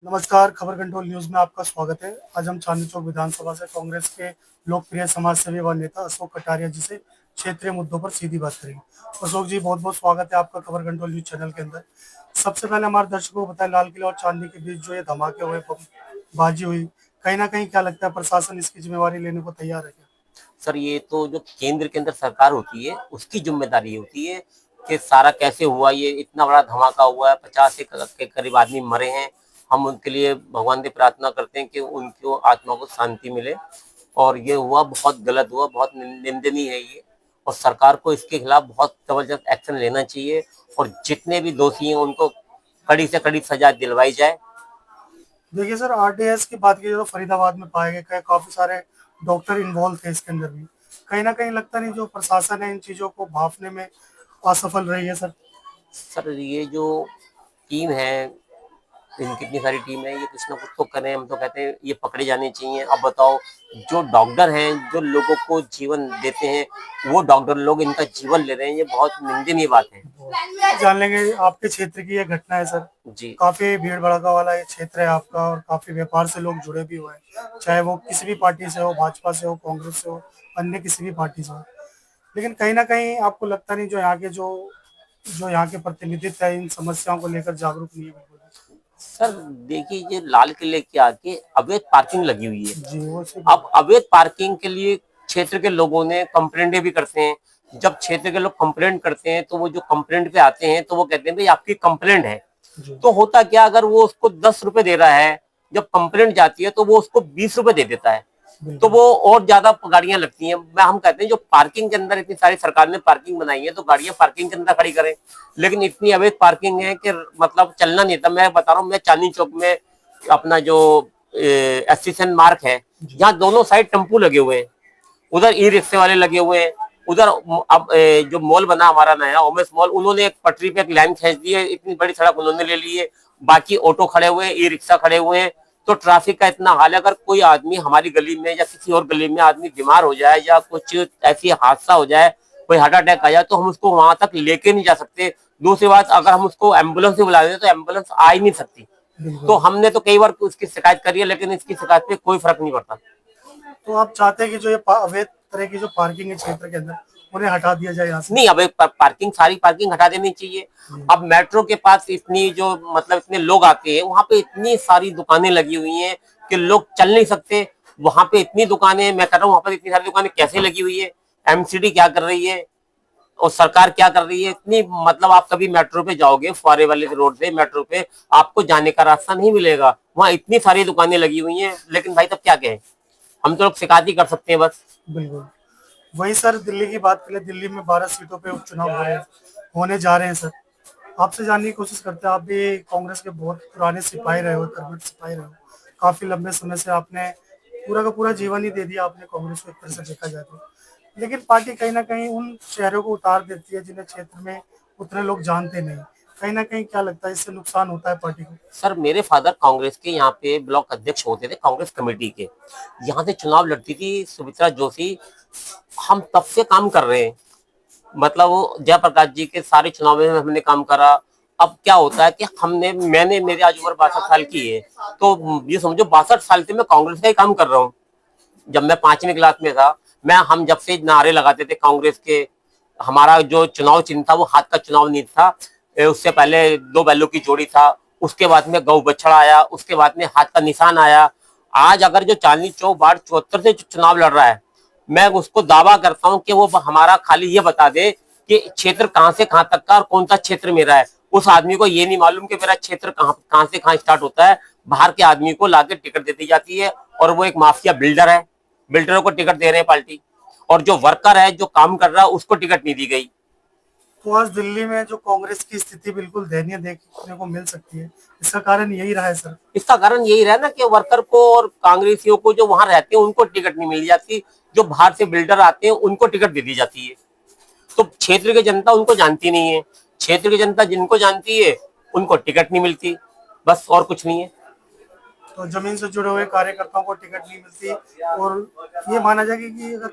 नमस्कार, खबर control news में आपका स्वागत है। आज हम चांदनी चौक विधानसभा से कांग्रेस के लोकप्रिय समाज सेवी व नेता अशोक कटारिया जी से क्षेत्रीय मुद्दों पर सीधी बात करेंगे। अशोक जी, बहुत बहुत स्वागत है आपका खबर कंट्रोल न्यूज चैनल के अंदर। सबसे पहले हमारे दर्शकों को बताएं, लाल किला और चांदनी के बीच जो ये धमाके हुए, बाजी हुई, कहीं ना कहीं क्या लगता है प्रशासन इसकी जिम्मेवारी लेने को तैयार है क्या? सर, ये तो जो केंद्र के अंदर सरकार होती है उसकी जिम्मेदारी होती है कि सारा कैसे हुआ। ये इतना बड़ा धमाका हुआ है, 50 के करीब आदमी मरे हैं। हम उनके लिए भगवान से प्रार्थना करते हैं कि उनकी आत्मा को शांति मिले। और ये हुआ बहुत गलत हुआ, बहुत निंदनीय है ये। और सरकार को इसके खिलाफ बहुत जबरदस्त एक्शन लेना चाहिए और जितने भी दोषी हैं उनको कड़ी से कड़ी सजा दिलवाई जाए। देखिए सर, आरडीएस की बात की तो फरीदाबाद में पाए गए काफी सारे डॉक्टर इन्वॉल्व थे इसके अंदर भी। कहीं ना कहीं लगता नहीं जो प्रशासन है इन चीजों को भांपने में असफल रही है सर? सर, ये जो टीम है, इन कितनी सारी टीम है, ये कुछ ना कुछ तो करें। हम तो कहते हैं ये पकड़े जाने चाहिए। अब बताओ, जो डॉक्टर हैं जो लोगों को जीवन देते हैं, वो डॉक्टर लोग इनका जीवन ले रहे हैं। ये बहुत निंदनीय बात है। जान लेंगे आपके क्षेत्र की ये घटना है सर। जी। काफी भीड़ भड़का वाला ये क्षेत्र है आपका और काफी व्यापार से लोग जुड़े भी हुए हैं, चाहे वो किसी भी पार्टी से हो, भाजपा से हो, कांग्रेस से हो, अन्य किसी भी पार्टी से हो। लेकिन कहीं ना कहीं आपको लगता नहीं जो यहाँ के जो यहाँ के प्रतिनिधित्व है इन समस्याओं को लेकर जागरूक नहीं है बिल्कुल? सर देखिए, ये लाल किले के आगे अवैध पार्किंग लगी हुई है। जी वो अब अवैध पार्किंग के लिए क्षेत्र के लोगों ने कंप्लेंट भी करते हैं। जब क्षेत्र के लोग कंप्लेंट करते हैं तो वो जो कंप्लेंट पे आते हैं तो वो कहते हैं भाई आपकी कंप्लेंट है। तो होता क्या, अगर वो उसको 10 रुपए दे रहा है, जब कंप्लेंट जाती है तो वो उसको 20 रुपए दे देता है। तो वो और ज्यादा गाड़ियां लगती हैं। हम कहते हैं जो पार्किंग के अंदर इतनी सारी सरकार ने पार्किंग बनाई है तो गाड़ियां पार्किंग के अंदर खड़ी करें। लेकिन इतनी अवैध पार्किंग है कि मतलब चलना नहीं था। मैं बता रहा हूँ, मैं चांदनी चौक में अपना जो एसोसिएशन मार्ग है, जहाँ दोनों साइड टेम्पू लगे हुए हैं, उधर ई रिक्शे वाले लगे हुए हैं। उधर अब जो मॉल बना हमारा नया ओमेस मॉल, उन्होंने एक पटरी पे एक लाइन खींच दी है, इतनी बड़ी सड़क उन्होंने ले ली है। बाकी ऑटो खड़े हुए हैं, ई रिक्शा खड़े हुए हैं। तो ट्रैफिक का इतना हाल है, अगर कोई आदमी हमारी गली में या किसी और गली में आदमी बीमार हो जाए या कुछ ऐसी हादसा हो जाए, कोई हार्ट अटैक आ जाए, तो हम उसको वहां तक लेके नहीं जा सकते। दूसरी बात, अगर हम उसको एम्बुलेंस भी बुला दें तो एम्बुलेंस आ ही नहीं सकती। तो हमने तो कई बार उसकी शिकायत करी है, लेकिन इसकी शिकायत पे कोई फर्क नहीं पड़ता। तो आप चाहते हैं कि जो ये अवैध तरह की जो पार्किंग है क्षेत्र के अंदर उन्हें हटा दिया जाए यहाँ से? नहीं, अब पार्किंग, सारी पार्किंग हटा देनी चाहिए। अब मेट्रो के पास इतनी जो मतलब इतने लोग आते हैं, वहां पे इतनी सारी दुकानें लगी हुई हैं कि लोग चल नहीं सकते। वहां पे इतनी दुकानें, मैं कह रहा हूँ वहां पर इतनी सारी दुकानें कैसे लगी हुई है? एमसीडी क्या कर रही है और सरकार क्या कर रही है? इतनी मतलब आप कभी मेट्रो पे जाओगे, फुआरे वाले रोड पे, मेट्रो पे आपको जाने का रास्ता नहीं मिलेगा। वहां इतनी सारी दुकानें लगी हुई हैं, लेकिन भाई तब क्या कहें? हम तो लोग शिकायत ही कर सकते हैं बस। बिल्कुल। वही सर, दिल्ली की बात करें, दिल्ली में 12 सीटों पे उपचुनाव होने जा रहे हैं सर। आपसे जानने की कोशिश करते हैं, आप भी कांग्रेस के बहुत पुराने सिपाही रहे हो, कर्मठ सिपाही रहे हो, काफी लंबे समय से आपने पूरा का पूरा जीवन ही दे दिया आपने कांग्रेस को एक तरह से देखा जाए तो। लेकिन पार्टी कहीं ना कहीं उन शहरों को उतार देती है जिन्हें क्षेत्र में उतने लोग जानते नहीं। कहीं ना कहीं क्या लगता है इससे नुकसान होता है पार्टी को? सर, मेरे फादर कांग्रेस के यहाँ पे ब्लॉक अध्यक्ष होते थे, कांग्रेस कमेटी के। यहाँ से चुनाव लड़ती थी सुमित्रा जोशी। हम तब से काम कर रहे हैं, मतलब वो जयप्रकाश जी के सारे चुनाव में हमने काम करा। अब क्या होता है कि मैंने मेरी आज उम्र 62 साल की है, तो ये समझो 62 साल से मैं कांग्रेस का ही काम कर रहा हूँ। जब मैं 5वीं क्लास में था, हम जब से नारे लगाते थे कांग्रेस के। हमारा जो चुनाव चिन्ह था वो हाथ का चुनाव नहीं था। उससे पहले 2 बैलों की जोड़ी था, उसके बाद में गौ बछड़ा आया, उसके बाद में हाथ का निशान आया। आज अगर जो चांदनी चौक वार्ड 74 से चुनाव लड़ रहा है, मैं उसको दावा करता हूं कि वो हमारा खाली ये बता दे कि क्षेत्र कहां से कहां तक का और कौन सा क्षेत्र मेरा है। उस आदमी को ये नहीं मालूम कि मेरा क्षेत्र कहां से कहां स्टार्ट होता है। बाहर के आदमी को लाके टिकट देती जाती है और वो एक माफिया बिल्डर है। बिल्डरों को टिकट दे रहे हैं पार्टी, और जो वर्कर है जो काम कर रहा है उसको टिकट नहीं दी गई। तो आज दिल्ली में जो कांग्रेस की स्थिति बिल्कुल दयनीय देखने को मिल सकती है, इसका कारण यही रहा है सर? इसका कारण यही रहा ना कि वर्कर को और कांग्रेसियों को जो वहां रहते हैं उनको टिकट नहीं मिल जाती। जो बाहर से बिल्डर आते हैं उनको टिकट दे दी जाती है। तो क्षेत्र की जनता उनको जानती नहीं है। क्षेत्र की जनता जिनको जानती है उनको टिकट नहीं मिलती, बस और कुछ नहीं है। तो जमीन से जुड़े हुए कार्यकर्ताओं को टिकट नहीं मिलती और ये माना जाएगा कि अगर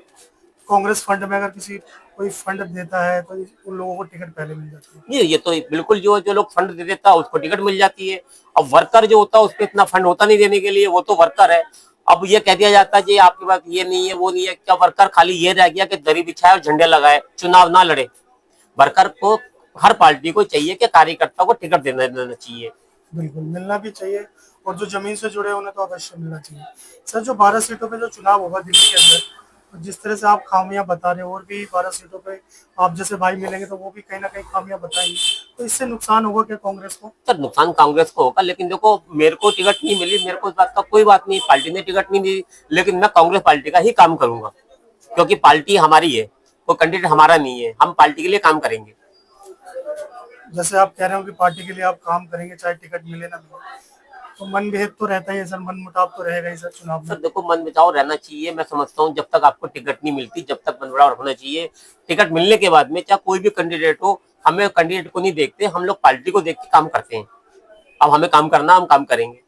कांग्रेस फंड में अगर किसी कोई फंड देता है तो उन लोगों को टिकट पहले मिल जाती है। ये तो बिल्कुल जो जो लोग फंड दे देता है उसको टिकट मिल जाती है। अब वर्कर जो होता है उसको इतना फंड होता नहीं देने के लिए, वो तो वर्कर है। अब ये कह दिया जाता है जी आपके पास ये नहीं है वो नहीं है, क्या वर्कर खाली ये रह गया कि दरी बिछाए और झंडे लगाए, चुनाव ना लड़े? वर्कर को, हर पार्टी को चाहिए कि कार्यकर्ता को टिकट देना चाहिए। बिल्कुल मिलना भी चाहिए, और जो जमीन से जुड़े उन्हें तो अवश्य मिलना चाहिए। सर जो 12 सीटों पे जो चुनाव होगा दिल्ली के अंदर, तो जिस तरह से आप खामियां बता रहे हो, और भी 12 सीटों पे आप जैसे भाई मिलेंगे तो वो भी कहीं ना कहीं खामियां बताएंगे, तो इससे नुकसान होगा क्या कांग्रेस को? सर नुकसान कांग्रेस को होगा, लेकिन देखो मेरे को टिकट नहीं मिली, मेरे को इस बात का कोई बात नहीं, पार्टी ने टिकट नहीं दी, लेकिन मैं कांग्रेस पार्टी का ही काम करूंगा, क्योंकि पार्टी हमारी है, वो कैंडिडेट हमारा नहीं है, हम पार्टी के लिए काम करेंगे। जैसे आप कह रहे हो कि पार्टी के लिए आप काम करेंगे चाहे टिकट मिले ना मिले, तो मनभेद तो रहता ही है सर, मन मुटाव तो रहेगा ही सर चुनाव सर में। देखो मन बचाव रहना चाहिए, मैं समझता हूँ जब तक आपको टिकट नहीं मिलती जब तक मन बचाव रखना चाहिए। टिकट मिलने के बाद में चाहे कोई भी कैंडिडेट हो, हमें कैंडिडेट को नहीं देखते, हम लोग पार्टी को देख के काम करते हैं। अब हमें काम करना, हम काम करेंगे।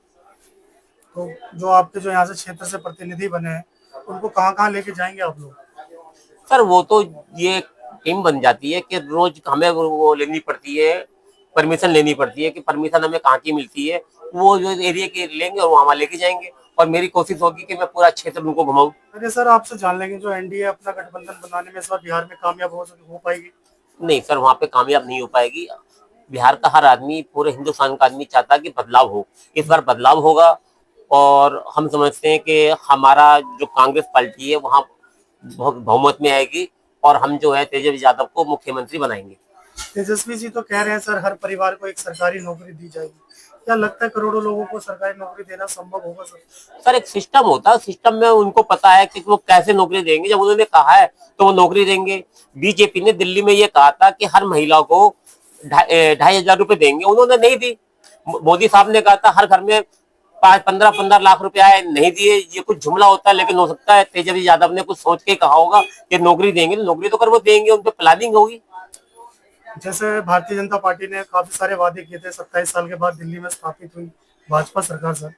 तो जो आपके जो यहाँ से क्षेत्र से प्रतिनिधि बने हैं उनको कहाँ कहाँ लेके जाएंगे आप लोग? सर वो तो ये टीम बन जाती है कि रोज हमें वो लेनी पड़ती है, परमिशन लेनी पड़ती है कि परमिशन हमें कहाँ की मिलती है, वो जो एरिया के लेंगे और वहाँ लेके जाएंगे, और मेरी कोशिश होगी कि मैं पूरा क्षेत्र उनको घुमाऊं। अरे सर आपसे जान लेंगे, जो एनडीए अपना गठबंधन बनाने में इस बार बिहार में कामयाब हो पाएगी? नहीं सर, वहाँ पे कामयाब नहीं हो पाएगी। बिहार का हर आदमी, पूरे हिंदुस्तान का आदमी चाहता है कि बदलाव हो, इस बार बदलाव होगा, और हम समझते हैं कि हमारा जो कांग्रेस पार्टी है वहाँ बहुमत में आएगी, और हम जो है तेजस्वी यादव को मुख्यमंत्री बनाएंगे। तेजस्वी जी तो कह रहे हैं सर हर परिवार को एक सरकारी नौकरी दी जाएगी, क्या लगता है करोड़ों लोगों को सरकारी नौकरी देना संभव होगा सर? सर एक सिस्टम होता है, सिस्टम में उनको पता है कि वो कैसे नौकरी देंगे, जब उन्होंने कहा है तो वो नौकरी देंगे। बीजेपी ने दिल्ली में ये कहा था कि हर महिला को 2,500 रुपए देंगे, उन्होंने नहीं दी। मोदी साहब ने कहा था हर घर में 15-15 लाख रुपए आए, नहीं दिए। ये कुछ जुमला होता है, लेकिन हो सकता है तेजस्वी यादव ने कुछ सोच के कहा होगा कि नौकरी देंगे, नौकरी तो कर वो देंगे, उन पर प्लानिंग होगी। जैसे भारतीय जनता पार्टी ने काफी सारे वादे किए थे, 27 साल के बाद दिल्ली में स्थापित हुई भाजपा सरकार सर,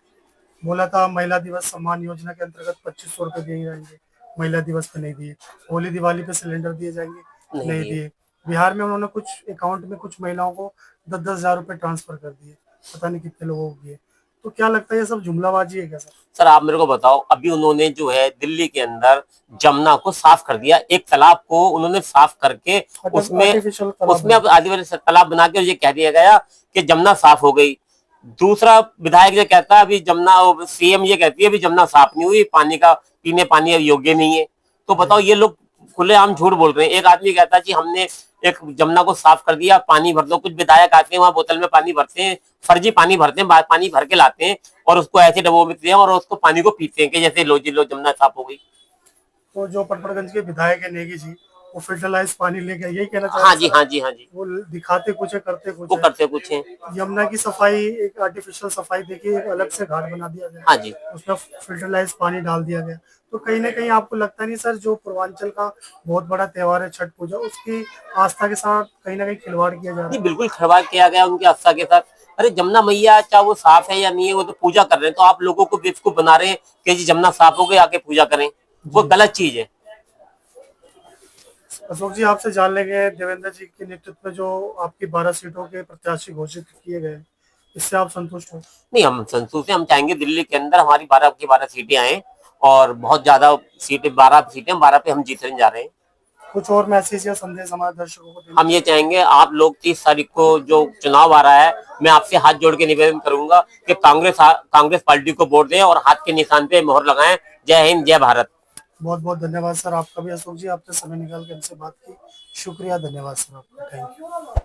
बोला था महिला दिवस सम्मान योजना के अंतर्गत 2500 रुपए दिए जाएंगे, महिला दिवस पे नहीं दिए। होली दिवाली पे सिलेंडर दिए जाएंगे, नहीं दिए। बिहार में उन्होंने कुछ अकाउंट में कुछ महिलाओं को 10-10 हजार रुपए ट्रांसफर कर दिए, पता नहीं कितने लोगों को दिए। तो क्या लगता है ये सब जुमलाबाजी है क्या सर? सर आप मेरे को बताओ, अभी उन्होंने जो है दिल्ली के अंदर जमुना को साफ कर दिया, एक तालाब को उन्होंने साफ करके उसमें अब आदिवासी तालाब बना के ये कह दिया गया कि जमुना साफ हो गई। दूसरा विधायक जो कहता है अभी जमुना, सीएम ये कहती है अभी जमुना साफ नहीं हुई, पानी का पीने पानी योग्य नहीं है। तो बताओ ये लोग खुलेआम झूठ बोल रहे हैं। एक आदमी कहता है कि हमने एक जमुना को साफ कर दिया, पानी भर दो। कुछ विधायक आते हैं वहां बोतल में पानी भरते हैं, फर्जी पानी भरते हैं, पानी भर के लाते हैं और उसको ऐसे डब्बों में देते हैं और उसको पानी को पीते हैं कि जैसे लो जी लो जमुना साफ हो गई। तो जो पटपड़गंज के विधायक है नेगी जी, वो फिल्टराइज पानी लेके, यही कहना चाहते हैं? हाँ जी, हाँ जी, हाँ जी, वो दिखाते कुछ है करते कुछ वो है। करते कुछ है। यमुना की सफाई एक आर्टिफिशियल सफाई देखिए, एक अलग से घाट बना दिया गया, हाँ जी, उसमें फिल्टराइज पानी डाल दिया गया। तो कहीं ना कहीं आपको लगता नहीं सर, जो पूर्वांचल का बहुत बड़ा त्योहार है छठ पूजा, उसकी आस्था के साथ कहीं ना कहीं खिलवाड़ किया जा रहा जी है? बिल्कुल खिलवाड़ किया गया उनकी आस्था के साथ। अरे जमुना मैया चाहे वो साफ है या नहीं है, वो तो पूजा कर रहे हैं, तो आप लोगों को बेवकूफ बना रहे हैं कि जी जमुना साफ हो गई आके पूजा करें, वो गलत चीज है। अशोक जी आपसे जान लेंगे, देवेंद्र जी के नेतृत्व में जो आपकी 12 सीटों के प्रत्याशी घोषित किए गए, इससे आप संतुष्ट हो? नहीं, हम संतुष्ट हैं। हम चाहेंगे दिल्ली के अंदर हमारी 12 की 12 सीटें आए और बहुत ज्यादा सीटें, 12 सीटें, 12 पे हम जीतने जा रहे हैं। कुछ और मैसेज या संदेश हमारे दर्शकों को देना? हम ये चाहेंगे आप लोग 30 तारीख को जो चुनाव आ रहा है, मैं आपसे हाथ जोड़ के निवेदन करूंगा कि कांग्रेस पार्टी को वोट दें और हाथ के निशान पे मोहर लगाएं। जय हिंद, जय भारत। बहुत बहुत धन्यवाद सर आपका भी अशोक जी, आपने समय निकाल के हमसे बात की, शुक्रिया, धन्यवाद सर आपका, थैंक यू।